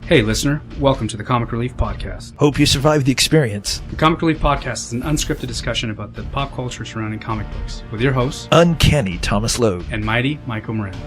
Hey listener, welcome to the Comic Relief Podcast. Hope you survived the experience. The Comic Relief Podcast is an unscripted discussion about the pop culture surrounding comic books, with your hosts, Uncanny Thomas Logue and Mighty Maico Miranda.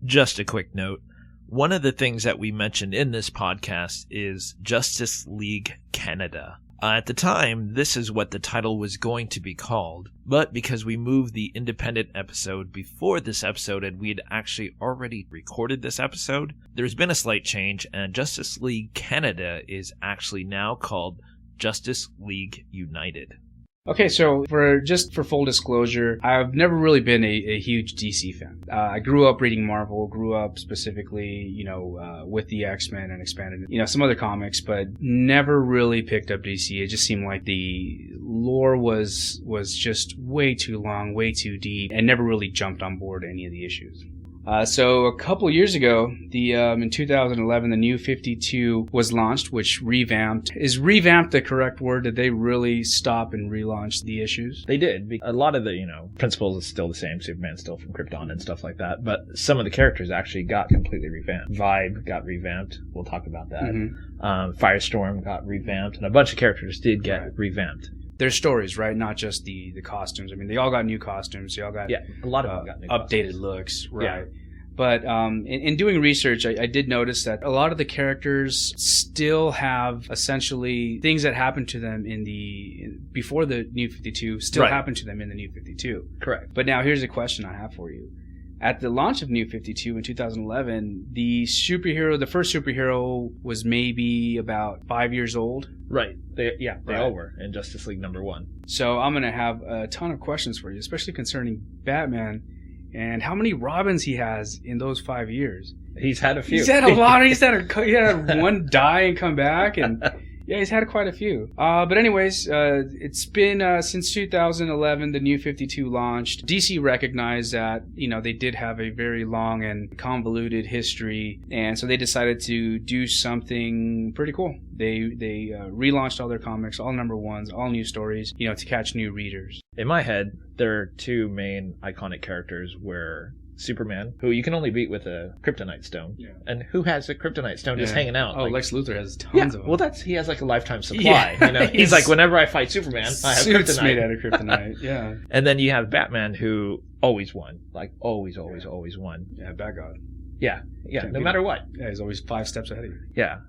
Just a quick note. One of the things that we mentioned in this podcast is Justice League Canada. At the time, this is what the title was going to be called, but because we moved the independent episode before this episode and we had actually already recorded this episode, there's been a slight change, and Justice League Canada is actually now called Justice League United. Okay, so for full disclosure, I've never really been a huge DC fan. I grew up reading Marvel, grew up specifically, with the X-Men and expanded, some other comics, but never really picked up DC. It just seemed like the lore was just way too long, way too deep, and never really jumped on board any of the issues. So a couple years ago, in 2011, the New 52 was launched, which revamped. Is revamped the correct word? Did they really stop and relaunch the issues? They did. A lot of the, principles is still the same. Superman's still from Krypton and stuff like that. But some of the characters actually got completely revamped. Vibe got revamped. We'll talk about that. Mm-hmm. Firestorm got revamped. And a bunch of characters did get revamped. Their stories, right? Not just the costumes. I mean, they all got new costumes. They all got a lot of them got new updated costumes. Looks, right? Yeah. But in doing research, I did notice that a lot of the characters still have essentially things that happened to them before the New 52 still happened to them in the New 52. Correct. But now here's a question I have for you. At the launch of New 52 in 2011, the first superhero was maybe about 5 years old. Right. They all were in Justice League #1. So I'm going to have a ton of questions for you, especially concerning Batman and how many Robins he has in those 5 years. He's had a few. He's had a lot. He had one die and come back, and yeah, he's had quite a few. But anyways, it's been since 2011, the New 52 launched. DC recognized that, they did have a very long and convoluted history, and so they decided to do something pretty cool. They relaunched all their comics, all #1s, all new stories, to catch new readers. In my head, there are two main iconic characters where Superman, who you can only beat with a kryptonite stone, and who has a kryptonite stone just hanging out. Oh, Lex Luthor has tons of them. Well, he has like a lifetime supply. He's like, whenever I fight Superman, I have suits kryptonite. made out of kryptonite. Yeah. And then you have Batman, who always won, like always won. Yeah, Bat God. Yeah, no matter what. Yeah, he's always 5 steps ahead of you. Yeah.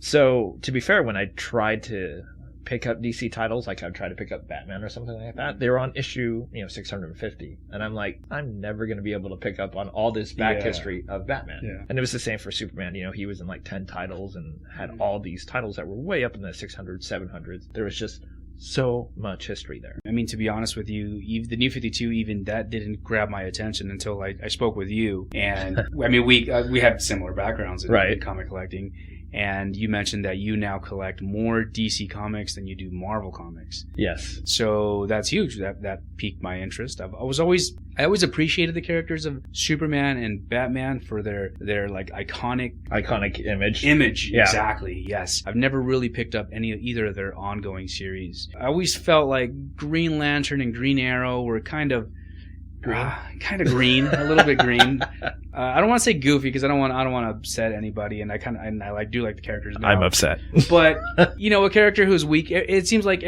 So to be fair, when I tried to pick up DC titles, like I'd try to pick up Batman or something like that, they were on issue 650, and I'm like, I'm never going to be able to pick up on all this back history of Batman. And it was the same for Superman. He was in like 10 titles and had all these titles that were way up in the 600s, 700s. There was just so much history there. I mean, to be honest with you, the New 52, even that didn't grab my attention until I spoke with you, and I mean, we have similar backgrounds in comic collecting. And you mentioned that you now collect more DC comics than you do Marvel comics. Yes. So that's huge. That piqued my interest. I always appreciated the characters of Superman and Batman for their like iconic image. Yeah. Exactly. Yes. I've never really picked up either of their ongoing series. I always felt like Green Lantern and Green Arrow were kind of green, a little bit green. I don't want to say goofy because I don't want to upset anybody, and I do like the characters now. I'm upset. But a character who's weak. It seems like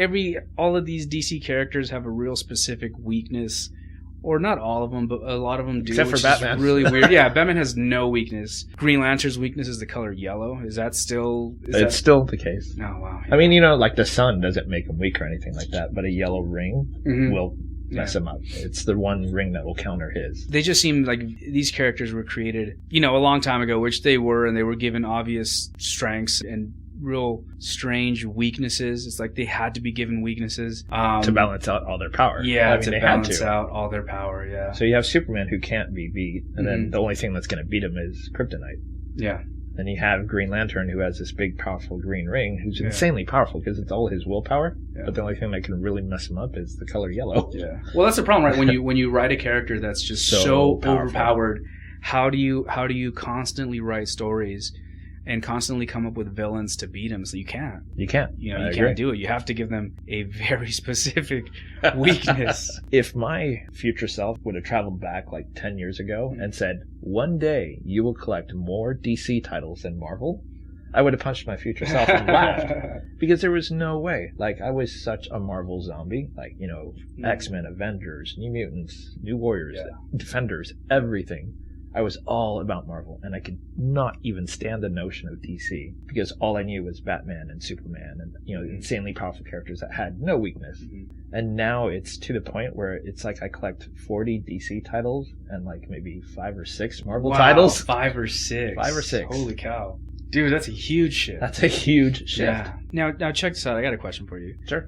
all of these DC characters have a real specific weakness, or not all of them, but a lot of them do. Except for Batman. Is really weird. Yeah, Batman has no weakness. Green Lantern's weakness is the color yellow. Is that still? It's still the case. Oh wow. Yeah. I mean, like the sun doesn't make him weak or anything like that, but a yellow ring will mess him up. It's the one ring that will counter his. They just seem like these characters were created, a long time ago, which they were, and they were given obvious strengths and real strange weaknesses. It's like they had to be given weaknesses to balance out all their power. Yeah, to balance out all their power. Yeah. So you have Superman who can't be beat, and then the only thing that's going to beat him is kryptonite. Yeah. Then you have Green Lantern, who has this big, powerful green ring, who's insanely powerful because it's all his willpower. Yeah. But the only thing that can really mess him up is the color yellow. Yeah. Well, that's the problem, right? When you write a character that's just so overpowered, how do you constantly write stories and constantly come up with villains to beat him. So you can't. You can't. You know, I you agree. can't do it. You have to give them a very specific weakness. If my future self would have traveled back like 10 years ago and said, one day you will collect more DC titles than Marvel, I would have punched my future self and laughed. Because there was no way. Like, I was such a Marvel zombie. Like, you know, X-Men, Avengers, New Mutants, New Warriors, Defenders, everything. I was all about Marvel, and I could not even stand the notion of DC because all I knew was Batman and Superman and, you know, insanely powerful characters that had no weakness. And now it's to the point where it's like I collect 40 DC titles and like maybe 5 or 6 Marvel titles. 5 or 6. 5 or 6. Holy cow. Dude, that's a huge shift. That's a huge shift. Yeah. Now check this out. I got a question for you. Sure.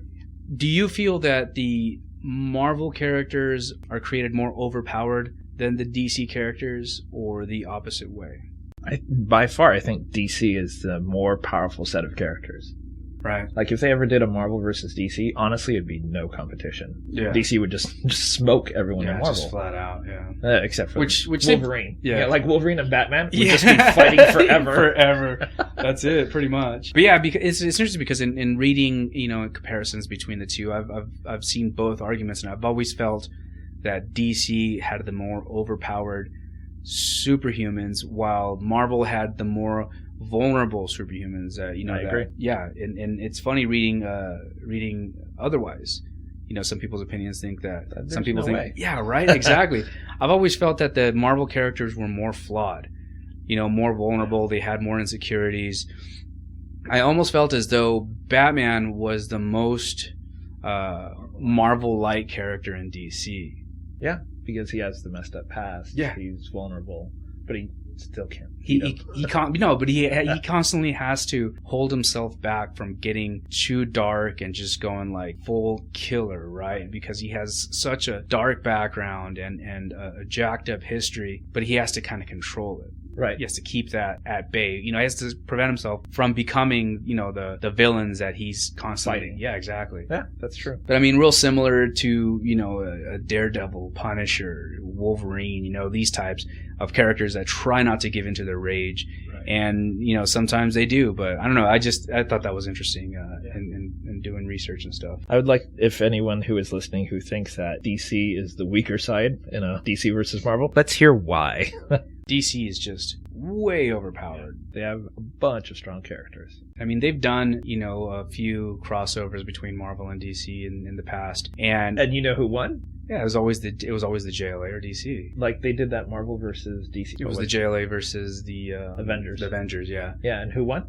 Do you feel that the Marvel characters are created more overpowered than the DC characters, or the opposite way? By far, I think DC is the more powerful set of characters. Right. Like, if they ever did a Marvel versus DC, honestly, it'd be no competition. Yeah. DC would just smoke everyone in Marvel. Just flat out, yeah. Except for which Wolverine. Yeah. Like Wolverine and Batman would just be fighting forever. Forever. That's it, pretty much. But yeah, because it's interesting because in reading, you know, comparisons between the two, I've seen both arguments, and I've always felt that DC had the more overpowered superhumans, while Marvel had the more vulnerable superhumans. You know, I agree. Yeah, and it's funny reading otherwise. You know, some people's opinions think that some people think, way. yeah, right, exactly. I've always felt that the Marvel characters were more flawed, you know, more vulnerable. They had more insecurities. I almost felt as though Batman was the most Marvel-like character in DC. Yeah, because he has the messed up past. Yeah. He's vulnerable, but he still can't. He constantly has to hold himself back from getting too dark and just going like full killer, right? Because he has such a dark background and a jacked up history, but he has to kind of control it. Right. He has to keep that at bay. You know, he has to prevent himself from becoming, you know, the villains that he's constantly fighting. Yeah, exactly. Yeah, that's true. But I mean, real similar to, you know, a Daredevil, Punisher, Wolverine, you know, these types of characters that try not to give into their rage. Right. And, you know, sometimes they do, but I don't know. I thought that was interesting in doing research and stuff. I would like, if anyone who is listening who thinks that DC is the weaker side in a DC versus Marvel, let's hear why. DC is just way overpowered. They have a bunch of strong characters. I mean, they've done, you know, a few crossovers between Marvel and DC in the past, and you know who won? Yeah, it was always the JLA or DC. Like, they did that Marvel versus DC. It was the JLA versus the Avengers. The Avengers, yeah. Yeah, and who won?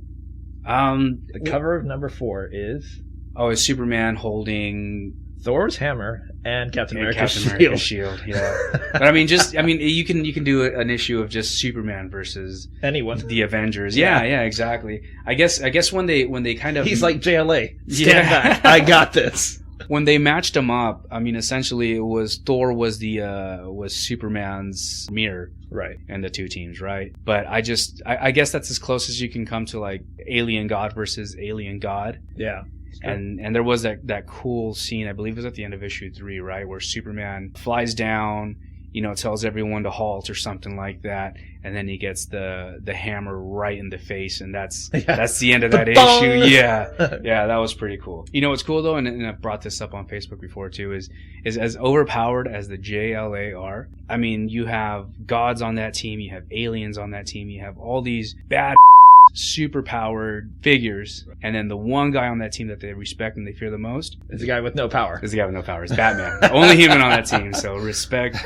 The cover of number 4 is... Oh, it's Superman holding Thor's hammer and Captain America's shield. Yeah. But I mean, you can do an issue of just Superman versus anyone. The Avengers. Yeah, exactly. I guess when they kind of he's like JLA. Stand back. I got this. When they matched them up, I mean, essentially it was Thor was Superman's mirror. Right. And the two teams, right? But I guess that's as close as you can come to like Alien God versus Alien God. Yeah. And there was that cool scene, I believe it was at the end of issue 3, right, where Superman flies down, you know, tells everyone to halt or something like that, and then he gets the hammer right in the face, and that's the end of that issue. Yeah, that was pretty cool. You know what's cool though, and I've brought this up on Facebook before too, is as overpowered as the JLA are. I mean, you have gods on that team, you have aliens on that team, you have all these bad super powered figures, and then the one guy on that team that they respect and they fear the most is the guy with no power. It's Batman. The only human on that team, so respect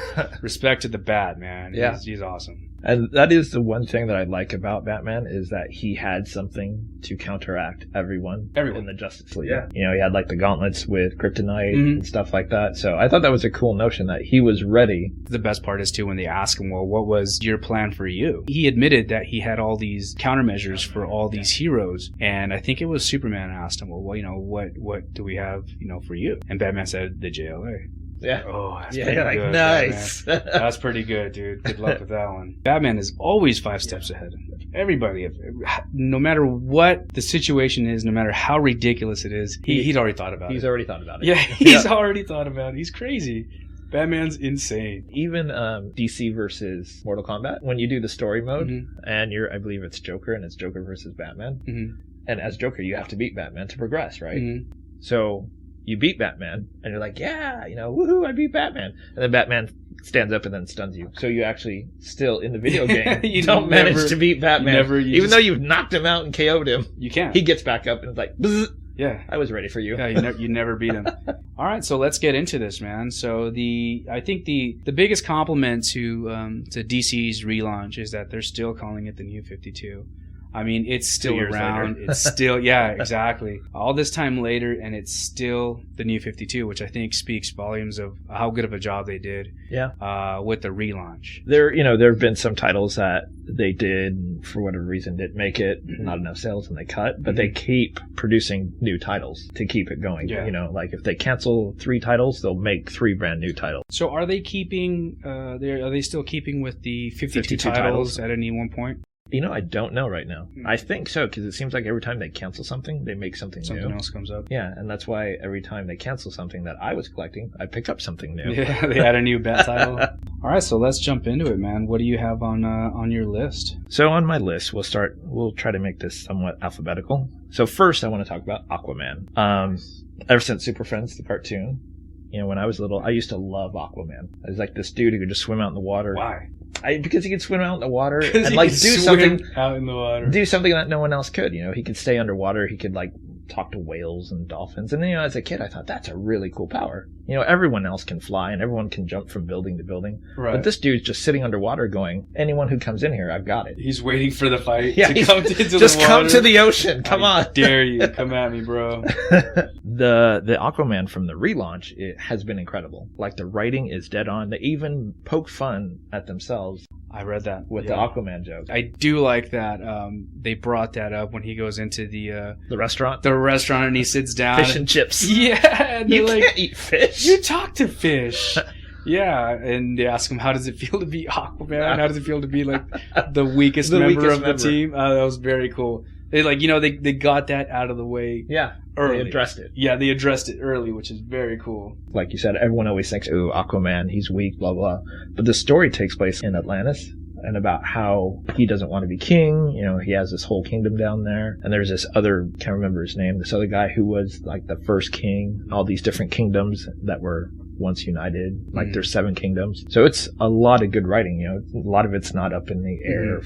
to the Bat, man. Yeah. He's awesome. And that is the one thing that I like about Batman, is that he had something to counteract everyone in the Justice League. Yeah. You know, he had like the gauntlets with kryptonite and stuff like that. So I thought that was a cool notion that he was ready. The best part is too when they ask him, well, what was your plan for you? He admitted that he had all these countermeasures for all these heroes. And I think it was Superman asked him, well, you know, what do we have, you know, for you? And Batman said, the JLA. Yeah. Oh, that's pretty good. Like, nice. That's pretty good, dude. Good luck with that one. Batman is always 5 steps ahead of everybody. No matter what the situation is, no matter how ridiculous it is, he'd already thought about it. He's already thought about it. Yeah, he's already thought about it. He's crazy. Batman's insane. Even DC versus Mortal Kombat, when you do the story mode, Mm-hmm. and I believe it's Joker, and it's Joker versus Batman. Mm-hmm. And as Joker, you have to beat Batman to progress, right? Mm-hmm. So you beat Batman, and you're like, yeah, woohoo, I beat Batman. And then Batman stands up and then stuns you. So you actually still, in the video game, You don't never- manage to beat Batman. Even though you've knocked him out and KO'd him, You can't. he gets back up and is like, bzz, Yeah. I was ready for you. Yeah, you never beat him. All right, so let's get into this, man. So I think the biggest compliment to DC's relaunch is that they're still calling it the New 52. I mean, it's still 2 years around. later. It's still, yeah, exactly. All this time later, and it's still the New 52, which I think speaks volumes of how good of a job they did. Yeah. With the relaunch. There have been some titles that they did, for whatever reason, didn't make it, not enough sales, and they cut, but they keep producing new titles to keep it going. Yeah. Like if they cancel 3 titles, they'll make 3 brand new titles. So are they keeping, are they still keeping with the 52 titles titles at any one point? I don't know right now. I think so, because it seems like every time they cancel something, they make something Something new. else comes up. Yeah, and that's why every time they cancel something that I was collecting, I pick up something new. Yeah, they had a new bat title. All right, so let's jump into it, man. What do you have on your list? So on my list, we'll try to make this somewhat alphabetical. So first, I want to talk about Aquaman. Ever since Super Friends, the cartoon, when I was little, I used to love Aquaman. I was like this dude who could just swim out in the water. Why? Because he could swim out in the water and he like could do swim something out in the water. Do something that no one else could. He could stay underwater. He could like talk to whales and dolphins. And as a kid, I thought that's a really cool power. Everyone else can fly and everyone can jump from building to building. Right. But this dude's just sitting underwater going, anyone who comes in here, I've got it. He's waiting for the fight Yeah, to come into just the water. come to the ocean. Come on. Dare you. Come at me, bro. The Aquaman from the relaunch, it has been incredible. Like the writing is dead on. They even poke fun at themselves. I read that. With the Aquaman joke. I do like that. They brought that up when he goes into the restaurant. The restaurant and he sits down. Fish and chips. Yeah. And You they're can't eat fish. You talk to fish. Yeah, and they ask him, how does it feel to be Aquaman? How does it feel to be like the weakest member of the team? That was very cool. They they got that out of the way. Yeah. Early. They addressed it. Yeah, they addressed it early, which is very cool. Like you said, everyone always thinks, ooh, Aquaman, he's weak, blah, blah. But the story takes place in Atlantis and about how he doesn't want to be king. He has this whole kingdom down there. And there's this other, can't remember his name, this other guy who was like the first king, all these different kingdoms that were once united. Like there's 7 kingdoms. So it's a lot of good writing. A lot of it's not up in the air.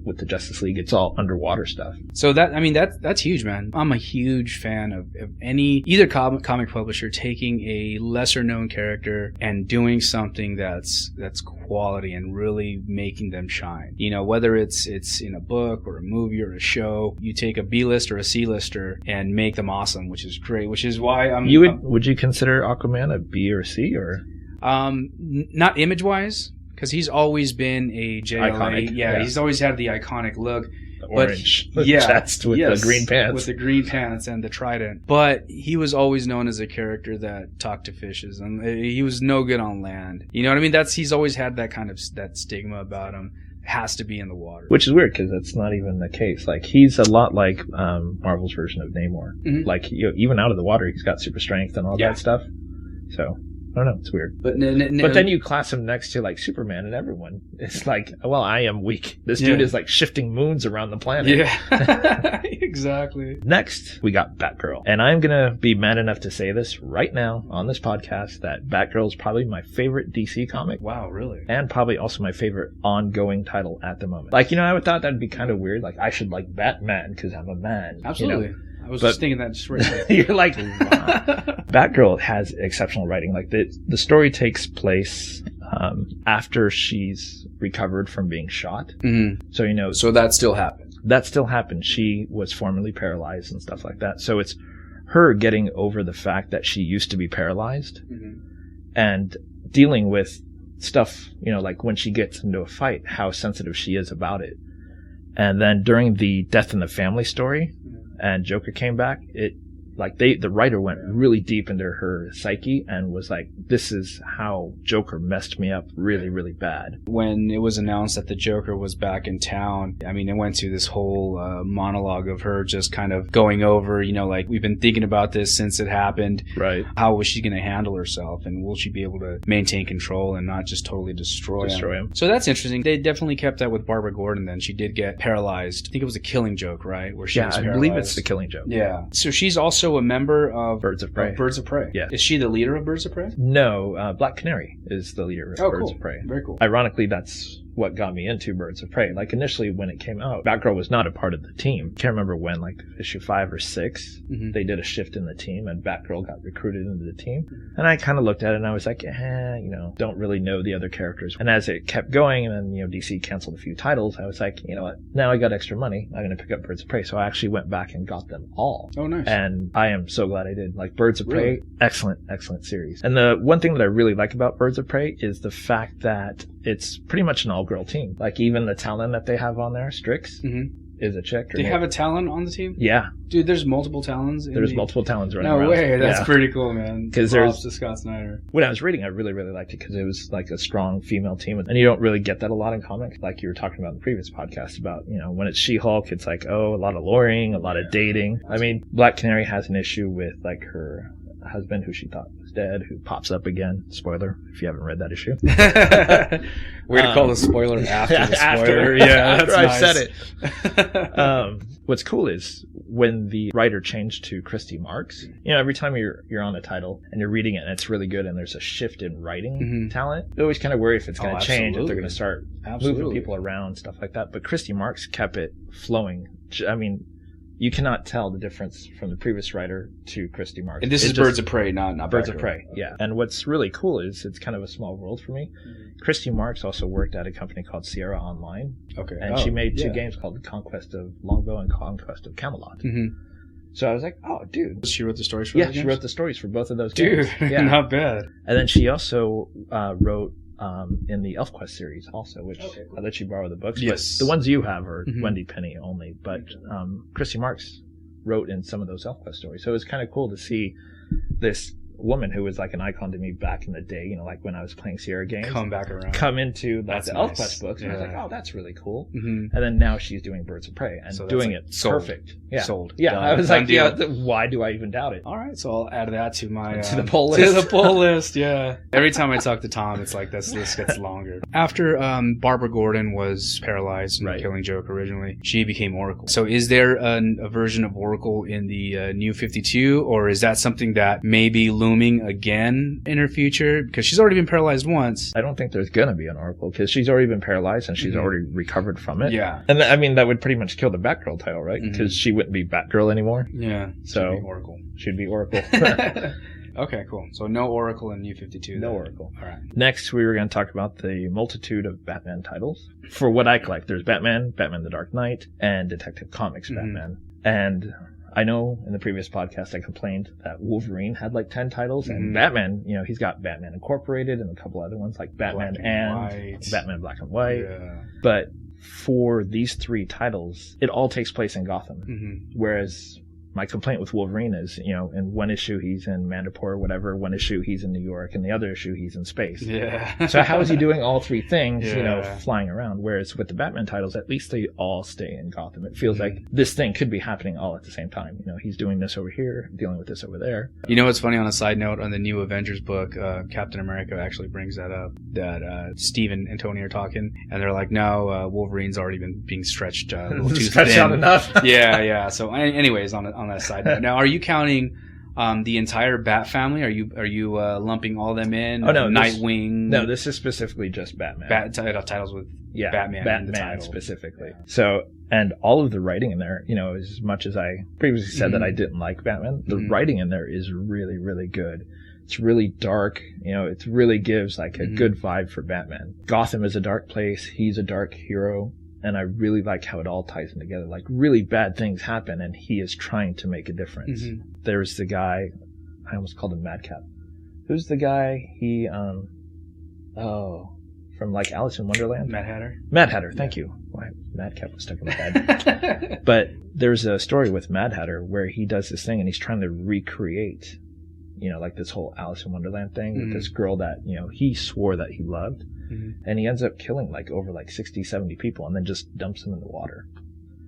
With the Justice League, it's all underwater stuff. So that's huge, man. I'm a huge fan of either comic publisher taking a lesser known character and doing something that's quality and really making them shine. Whether it's in a book or a movie or a show, you take a B-list or a C-lister and make them awesome, which is great. Which is why would you consider Aquaman a B or C or? Not image wise. Because he's always been a JLA. Iconic, yeah, he's always had the iconic look. The orange chest with the green pants. With the green pants and the trident. But he was always known as a character that talked to fishes. And he was no good on land. You know what I mean? He's always had that kind of that stigma about him. Has to be in the water. Which is weird because that's not even the case. Like, he's a lot like Marvel's version of Namor. Mm-hmm. Like, even out of the water, he's got super strength and all that stuff. So... I don't know, it's weird. But then you class him next to like Superman and everyone. It's like, well, I am weak. This dude is like shifting moons around the planet. Yeah, exactly. Next, we got Batgirl. And I'm going to be mad enough to say this right now on this podcast that Batgirl is probably my favorite DC comic. Wow, really? And probably also my favorite ongoing title at the moment. Like, I would thought that'd be kind of weird. Like, I should like Batman because I'm a man. Absolutely. I was just thinking that just right now. You're like, wow. Batgirl has exceptional writing. Like the story takes place after she's recovered from being shot. Mm-hmm. So So that still happened. That still happened. She was formerly paralyzed and stuff like that. So it's her getting over the fact that she used to be paralyzed and dealing with stuff. Like when she gets into a fight, how sensitive she is about it. And then during the Death in the Family story. And Joker came back, it like the writer went really deep into her psyche and was like, this is how Joker messed me up really, really bad. When it was announced that the Joker was back in town, I mean, it went to this whole monologue of her just kind of going over, you know, like, we've been thinking about this since it happened. Right. How was she going to handle herself, and will she be able to maintain control and not just totally destroy him? So that's interesting. They definitely kept that with Barbara Gordon then. She did get paralyzed. I think it was a Killing Joke, right? Where she was paralyzed. I believe it's the Killing Joke. Yeah. So she's also a member of Birds of Prey. Birds of Prey. Yeah. Is she the leader of Birds of Prey? No, Black Canary is the leader of Birds of Prey. Very cool. Ironically, that's what got me into Birds of Prey. Like, initially when it came out, Batgirl was not a part of the team. Can't remember when, like issue 5 or 6, they did a shift in the team and Batgirl got recruited into the team. And I kind of looked at it and I was like, you know, don't really know the other characters. And as it kept going, and then, you know, DC canceled a few titles, I was like, you know what, now I got extra money, I'm going to pick up Birds of Prey. So I actually went back and got them all. Oh, nice. And I am so glad I did. Like, Birds of Prey, excellent series. And the one thing that I really like about Birds of Prey is the fact that it's pretty much an all-girl team. Like, even the Talon that they have on there, Strix, is a chick. They have a Talon on the team? Yeah. Dude, there's multiple Talons? There's multiple Talons running around. No way. That's pretty cool, man. Because to Scott Snyder. When I was reading, I really, really liked it because it was like a strong female team. And you don't really get that a lot in comics. Like you were talking about in the previous podcast about, you know, when it's She-Hulk, it's like, oh, a lot of lawyering, a lot of dating. I mean, Black Canary has an issue with like her husband, who she thought was dead, who pops up again. Spoiler, if you haven't read that issue. We're going to call the spoiler after the spoiler. After, yeah, that's after nice. I said it. What's cool is when the writer changed to Christy Marks, you know, every time you're on a title and you're reading it and it's really good and there's a shift in writing talent, you always kind of worry if it's going to change, if they're going to start moving people around, stuff like that. But Christy Marks kept it flowing. I mean, you cannot tell the difference from the previous writer to Christy Marks. And this is Birds of Prey, not Birds Batgirl. of Prey, yeah. And what's really cool is it's kind of a small world for me. Christy Marks also worked at a company called Sierra Online. Okay. And she made 2 games called Conquest of Longbow and Conquest of Camelot. So I was like, oh, dude. She wrote the stories for those games? She wrote the stories for both of those games. Dude, not bad. And then she also wrote in the ElfQuest series also, which I let you borrow the books. Yes. But the ones you have are Wendy Penny only. But Christy Marks wrote in some of those ElfQuest stories. So it was kind of cool to see this woman who was like an icon to me back in the day, you know, like when I was playing Sierra games. Come back around. Come into like, the nice. ElfQuest books. And I was like, oh, that's really cool. Mm-hmm. And then now she's doing Birds of Prey and doing it perfect. Yeah. Sold. Yeah. Done. I was Done like, deal. yeah, why do I even doubt it? All right. So I'll add that to my... to the poll list. To the poll list, yeah. Every time I talk to Tom, it's like this list gets longer. After Barbara Gordon was paralyzed in Killing Joke originally, she became Oracle. So is there a version of Oracle in the New 52, or is that something that may be looming again in her future? Because she's already been paralyzed once. I don't think there's going to be an Oracle because she's already been paralyzed and she's already recovered from it. Yeah. And I mean, that would pretty much kill the Batgirl title, right? Because she wouldn't be Batgirl anymore. Yeah. So she'd be Oracle. Okay, cool. So no Oracle in New 52. No Oracle. All right. Next, we were going to talk about the multitude of Batman titles. For what I collect, there's Batman, Batman the Dark Knight, and Detective Comics Batman. And I know in the previous podcast I complained that Wolverine had like 10 titles, and Batman, you know, he's got Batman Incorporated and a couple other ones like Batman and Batman Black and White. Yeah. But for these 3 titles, it all takes place in Gotham. Whereas my complaint with Wolverine is, you know, in one issue he's in Mandapore or whatever, one issue he's in New York, and the other issue he's in space. Yeah. So how is he doing all 3 things, you know, flying around? Whereas with the Batman titles, at least they all stay in Gotham. It feels like this thing could be happening all at the same time. You know, he's doing this over here, dealing with this over there. You know what's funny, on a side note, on the new Avengers book, Captain America actually brings that up, that Steve and Tony are talking, and they're like, no, Wolverine's already been being stretched a little too stretched thin. out enough. Yeah. So anyways, on that side note. Now, are you counting the entire Bat family? Are you lumping all them in? Oh, no. Nightwing? No, this is specifically just Batman. Titles with Batman in the title. Specifically. So, and all of the writing in there, you know, as much as I previously said that I didn't like Batman, the writing in there is really, really good. It's really dark, you know, it really gives like a good vibe for Batman. Gotham is a dark place. He's a dark hero. And I really like how it all ties in together. Like, really bad things happen, and he is trying to make a difference. There's the guy, I almost called him Madcap. Who's the guy? He, from like Alice in Wonderland? Mad Hatter. Mad Hatter, thank you. Why Mad Cat was stuck in my head. But there's a story with Mad Hatter where he does this thing and he's trying to recreate, like this whole Alice in Wonderland thing with this girl that, he swore that he loved. And he ends up killing over 60, 70 people and then just dumps them in the water.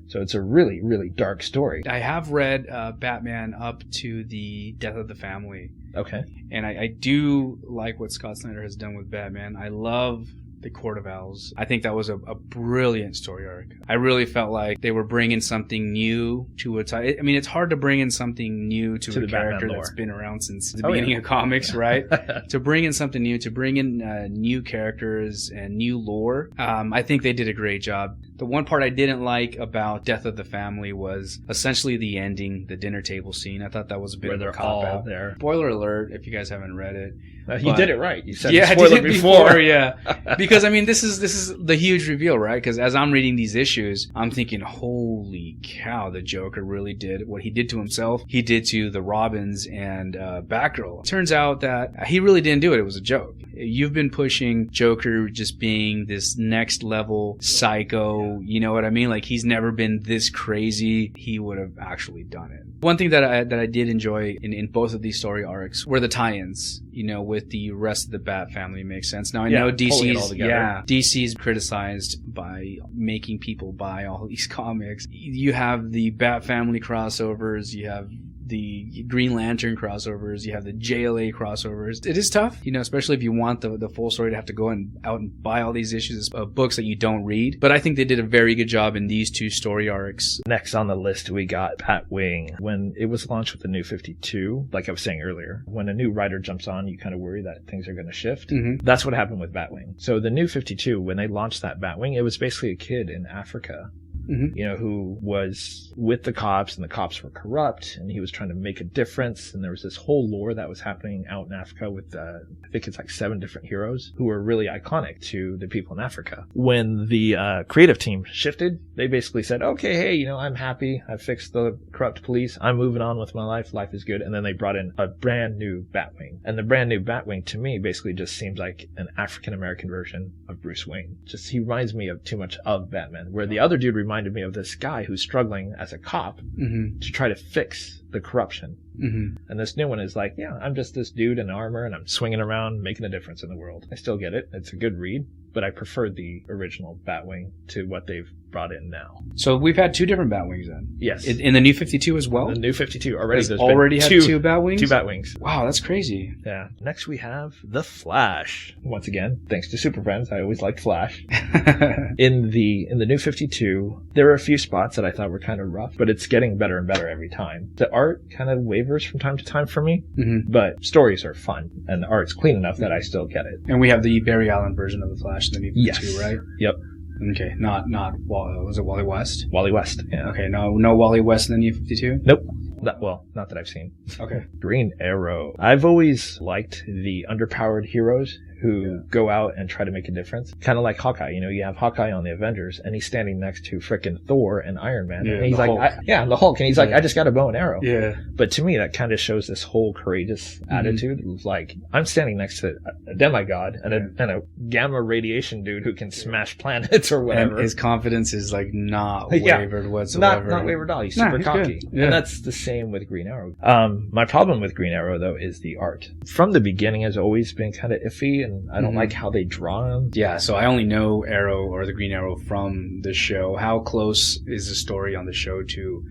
So it's a really, really dark story. I have read Batman up to the death of the family. Okay. And I do like what Scott Snyder has done with Batman. I love the Court of Owls. I think that was a brilliant story arc. I really felt like they were bringing something new to a title. I mean, it's hard to bring in something new to a character that's been around since the beginning of comics, right? To bring in something new, to bring in new characters and new lore. I think they did a great job. The one part I didn't like about Death of the Family was essentially the ending, the dinner table scene. I thought that was a bit of a cop-out. There. Spoiler alert, if you guys haven't read it. You did it right. You said spoiler before. Yeah. Because, I mean, this is the huge reveal, right? Because as I'm reading these issues, I'm thinking, holy cow, the Joker really did what he did to himself. He did to the Robins and Batgirl. Turns out that he really didn't do it. It was a joke. You've been pushing Joker just being this next level psycho, you know what I mean? Like, he's never been this crazy. He would have actually done it. One thing that I did enjoy in both of these story arcs were the tie-ins, with the rest of the Bat family. Makes sense. Now I know DC's criticized by making people buy all these comics. You have the Bat family crossovers, you have the Green Lantern crossovers, you have the JLA crossovers. It is tough, especially if you want the full story to have to go out and buy all these issues of books that you don't read. But I think they did a very good job in these two story arcs. Next on the list, we got Batwing. When it was launched with the New 52, like I was saying earlier, when a new writer jumps on, you kind of worry that things are going to shift. Mm-hmm. That's what happened with Batwing. So the New 52, when they launched that Batwing, it was basically a kid in Africa. Mm-hmm. Who was with the cops, and the cops were corrupt, and he was trying to make a difference. And there was this whole lore that was happening out in Africa with, I think it's 7 different heroes who were really iconic to the people in Africa. When the creative team shifted, they basically said, okay, hey, I'm happy. I fixed the corrupt police. I'm moving on with my life. Life is good. And then they brought in a brand new Batwing. And the brand new Batwing, to me, basically just seems like an African-American version of Bruce Wayne. He reminds me of too much of Batman, where the other dude reminded me of this guy who's struggling as a cop to try to fix the corruption. Mm-hmm. And this new one is like, I'm just this dude in armor and I'm swinging around making a difference in the world. I still get it. It's a good read, but I prefer the original Batwing to what they've brought in now. So we've had 2 different Batwings then? Yes. In the New 52 as well? The New 52 already. There's already had 2 Batwings? 2 Batwings. Wow, that's crazy. Yeah. Next we have The Flash. Once again, thanks to Super Friends, I always liked Flash. In the New 52, there were a few spots that I thought were kind of rough, but it's getting better and better every time. The art kind of wavers from time to time for me, but stories are fun, and the art's clean enough that I still get it. And we have the Barry Allen version of The Flash in the New 52, right? Yep. Okay, not was it Wally West? Wally West, yeah. Okay, no Wally West in the New 52? Nope. Not that I've seen. Okay. Green Arrow. I've always liked the underpowered heroes who go out and try to make a difference. Kind of like Hawkeye. You have Hawkeye on the Avengers, and he's standing next to frickin' Thor and Iron Man. And he's like, the Hulk. And he's like, I just got a bow and arrow. Yeah. But to me, that kind of shows this whole courageous attitude. It was like, I'm standing next to a demigod and a gamma radiation dude who can smash planets or whatever. And his confidence is like not wavered whatsoever. Not wavered at all. He's super cocky. Yeah. And that's the same with Green Arrow. My problem with Green Arrow, though, is the art. From the beginning has always been kind of iffy, and I don't like how they draw him. Yeah, so I only know Arrow or the Green Arrow from the show. How close is the story on the show to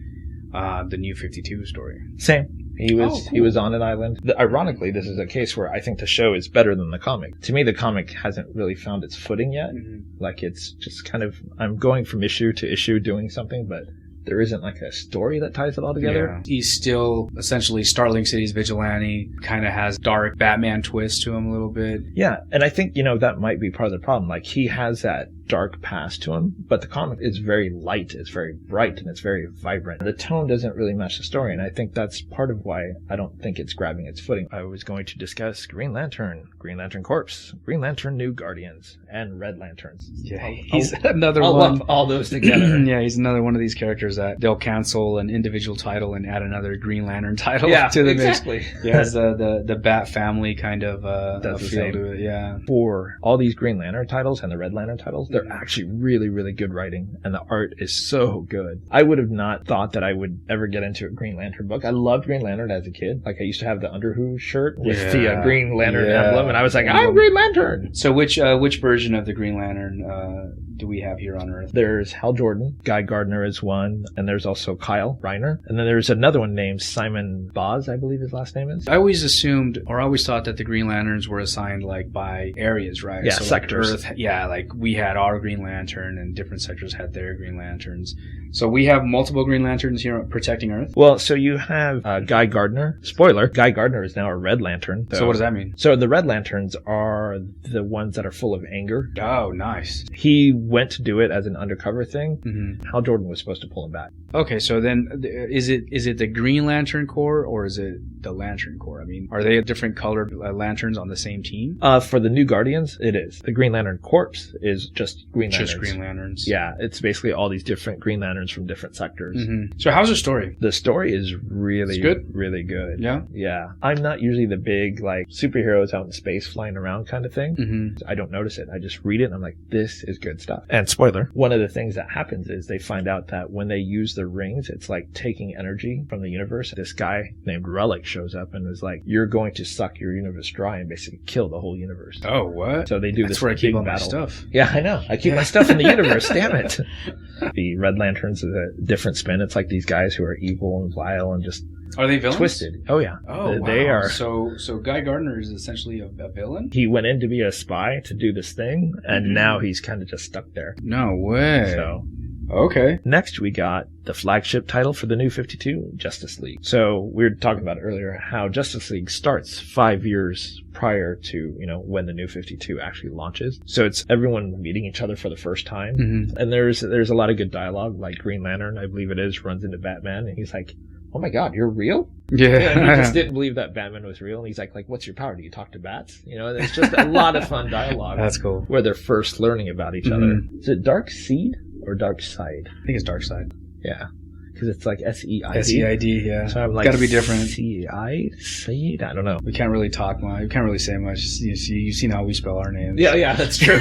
the New 52 story? Same. He was on an island. Ironically, this is a case where I think the show is better than the comic. To me, the comic hasn't really found its footing yet. Mm-hmm. Like, it's just kind of, I'm going from issue to issue doing something, but there isn't like a story that ties it all together. Yeah. He's still essentially Starling City's vigilante, kind of has dark Batman twist to him a little bit. Yeah, and I think, that might be part of the problem. Like, he has that dark past to him, but the comic is very light, it's very bright, and it's very vibrant. The tone doesn't really match the story, and I think that's part of why I don't think it's grabbing its footing. I was going to discuss Green Lantern, Green Lantern Corps, Green Lantern New Guardians, and Red Lanterns. Yeah, he's another one. I'll lump all those together. Yeah, he's another one of these characters that they'll cancel an individual title and add another Green Lantern title to the exactly. mix. Yeah, has the Bat family kind of does the feel same. to it. Yeah. For all these Green Lantern titles and the Red Lantern titles, They're actually really, really good writing, and the art is so good. I would have not thought that I would ever get into a Green Lantern book. I loved Green Lantern as a kid. Like, I used to have the Underwho shirt with the Green Lantern emblem, and I was like, I'm Green Lantern! So which version of the Green Lantern do we have here on Earth? There's Hal Jordan, Guy Gardner is one, and there's also Kyle Reiner, and then there's another one named Simon Boz, I believe his last name is. I always assumed, or I always thought that the Green Lanterns were assigned like by areas, right? Yeah, so sectors. Like Earth, like we had our Green Lantern, and different sectors had their Green Lanterns. So we have multiple Green Lanterns here protecting Earth? Well, so you have Guy Gardner. Spoiler, Guy Gardner is now a Red Lantern. So what does that mean? So the Red Lanterns are the ones that are full of anger. Oh, nice. He went to do it as an undercover thing. Mm-hmm. Hal Jordan was supposed to pull him back. Okay, so then is it the Green Lantern Corps or is it the Lantern Corps? I mean, are they different colored lanterns on the same team? For the New Guardians, it is. The Green Lantern Corps is just Green Lanterns. Just Green Lanterns. Yeah, it's basically all these different Green Lanterns from different sectors. Mm-hmm. So how's the story? The story is really good. Really good. Yeah? Yeah. I'm not usually the big, like, superheroes out in space flying around kind of thing. Mm-hmm. I don't notice it. I just read it and I'm like, this is good stuff. And spoiler, one of the things that happens is they find out that when they use the rings, it's like taking energy from the universe. This guy named Relic shows up and was like, you're going to suck your universe dry and basically kill the whole universe. Oh, what? So they do That's this where I keep big all my battle. stuff. Yeah, I know. I keep my stuff in the universe. Damn it. The Red Lanterns is a different spin. It's like these guys who are evil and vile and just are they villains? Twisted. Oh, yeah. Oh, they wow. are. So Guy Gardner is essentially a villain? He went in to be a spy to do this thing, and now he's kind of just stuck there. No way. So, okay. Next, we got the flagship title for the New 52, Justice League. So we were talking about earlier how Justice League starts 5 years prior to, when the New 52 actually launches. So it's everyone meeting each other for the first time. Mm-hmm. And there's a lot of good dialogue, like Green Lantern, I believe it is, runs into Batman, and he's like, oh my God, you're real? Yeah. And he just didn't believe that Batman was real. And he's like, what's your power? Do you talk to bats? It's just a lot of fun dialogue. That's cool. Where they're first learning about each other. Is it Dark Seed or Dark Side? I think it's Dark Side. Yeah. Because it's like S-E-I-D. S-E-I-D, yeah. So I'm like, gotta be different. Seed? I don't know. We can't really talk much. We can't really say much. You've seen how we spell our names. Yeah, that's true.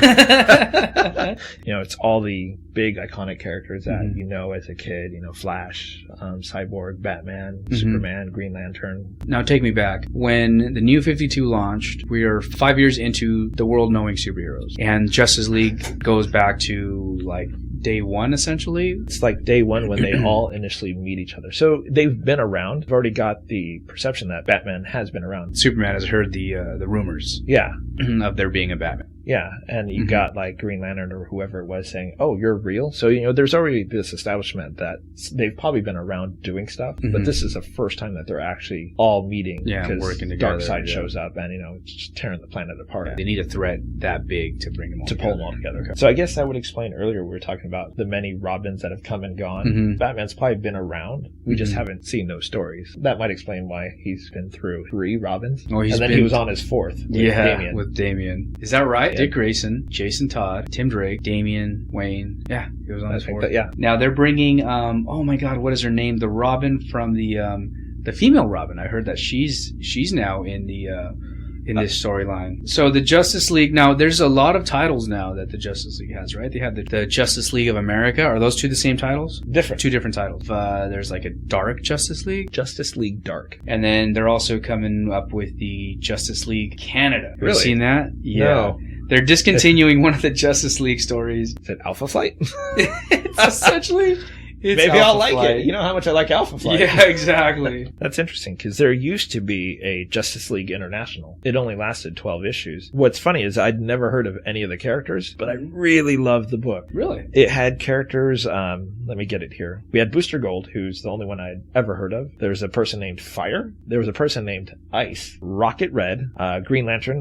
It's all the big iconic characters that as a kid. Flash, Cyborg, Batman, Superman, Green Lantern. Now take me back. When the New 52 launched, we are 5 years into the world knowing superheroes. And Justice League goes back to, like, day one, essentially. It's like day one when they all initially meet each other. So they've been around. I've already got the perception that Batman has been around. Superman has heard the rumors. Yeah. Of there being a Batman. Yeah, and you got like Green Lantern or whoever it was saying, oh, you're real? So, there's already this establishment that they've probably been around doing stuff, but this is the first time that they're actually all meeting. Yeah, working together. Darkseid shows up and, just tearing the planet apart. Yeah, they need a threat that big to bring them all together. Pull them all together. Okay. So I guess I would explain earlier, we were talking about the many Robins that have come and gone. Batman's probably been around. We just haven't seen those stories. That might explain why he's been through 3 Robins. Oh, and then he was on his 4th with Damian. With Damian. Is that right? Yeah. Dick Grayson, Jason Todd, Tim Drake, Damian, Wayne. Yeah, he was on his 4th. Yeah. Now they're bringing, oh my God, what is her name? The Robin from the female Robin. I heard that she's now in this storyline. So the Justice League, now there's a lot of titles now that the Justice League has, right? They have the Justice League of America. Are those two the same titles? Different. 2 different titles. There's like a Dark Justice League. Justice League Dark. And then they're also coming up with the Justice League Canada. Have you seen that? Yeah. No. They're discontinuing one of the Justice League stories. Is it Alpha Flight? It's essentially... Maybe I'll like it. You know how much I like Alpha Flight. Yeah, exactly. That's interesting because there used to be a Justice League International. It only lasted 12 issues. What's funny is I'd never heard of any of the characters, but I really loved the book. Really? It had characters, let me get it here. We had Booster Gold, who's the only one I'd ever heard of. There was a person named Fire. There was a person named Ice. Rocket Red. Green Lantern,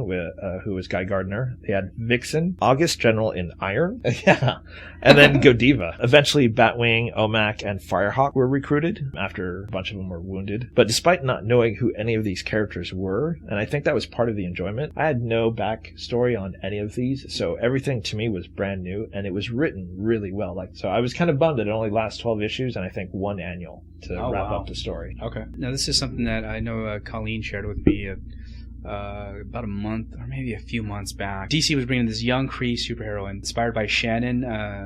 who was Guy Gardner. They had Vixen. August General in Iron. Yeah. And then Godiva. Eventually, Batwing, Omac, and Firehawk were recruited after a bunch of them were wounded. But despite not knowing who any of these characters were, and I think that was part of the enjoyment, I had no backstory on any of these, so everything to me was brand new, and it was written really well. So I was kind of bummed that it only lasts 12 issues, and I think 1 annual to wrap up the story. Okay. Now this is something that I know Colleen shared with me about a month or maybe a few months back. DC was bringing this young Kree superheroine inspired by Shannon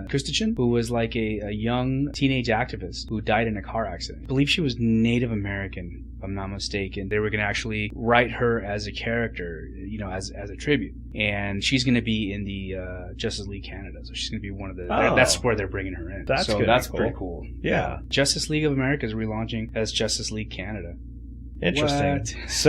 Kustachin, who was like a young teenage activist who died in a car accident. I believe she was Native American, if I'm not mistaken. They were going to actually write her as a character, as a tribute. And she's going to be in the Justice League Canada. So she's going to be one of the... That's where they're bringing her in. That's pretty cool. Yeah. Justice League of America is relaunching as Justice League Canada. Interesting. What?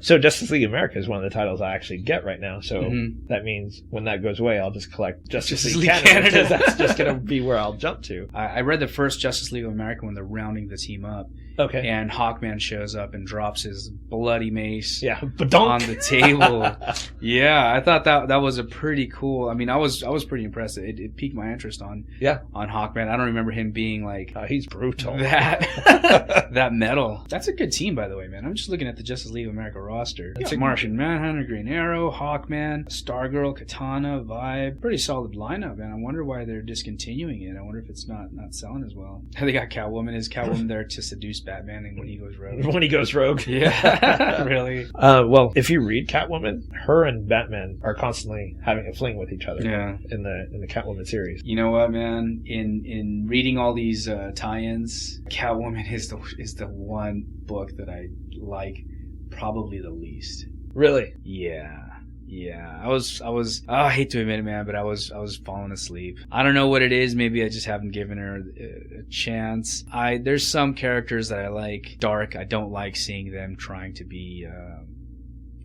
So Justice League America is one of the titles I actually get right now. So that means when that goes away, I'll just collect Justice League Canada, because that's just going to be where I'll jump to. I read the first Justice League of America when they're rounding the team up. Okay. And Hawkman shows up and drops his bloody mace on the table. Yeah, I thought that was a pretty cool. I mean, I was pretty impressed. It piqued my interest on Hawkman. I don't remember him being like he's brutal. That metal. That's a good team, by the way, man. I'm just looking at the Justice League of America roster. It's Martian Manhunter, Green Arrow, Hawkman, Stargirl, Katana, Vibe. Pretty solid lineup, man. I wonder why they're discontinuing it. I wonder if it's not selling as well. They got Catwoman. Is Catwoman there to seduce Batman and when he goes rogue? When he goes rogue. Yeah. Really? Well, if you read Catwoman, her and Batman are constantly having a fling with each other. Yeah. In the Catwoman series. You know what, man? In reading all these tie-ins, Catwoman is the one book that I like probably the least. Really? Yeah. I hate to admit it, man, but I was falling asleep. I don't know what it is. Maybe I just haven't given her a chance. There's some characters that I like. Dark, I don't like seeing them trying to be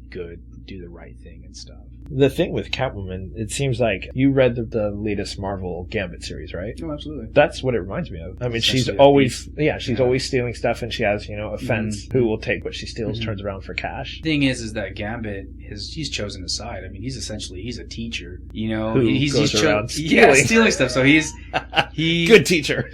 good, do the right thing and stuff. The thing with Catwoman, it seems like you read the latest Marvel Gambit series, right? Oh, absolutely. That's what it reminds me of. I mean, she's always stealing stuff, and she has, a fence who will take what she steals, turns around for cash. The thing is that Gambit he's chosen a side. I mean, he's a teacher, who he's goes around stealing stuff. So he's good teacher.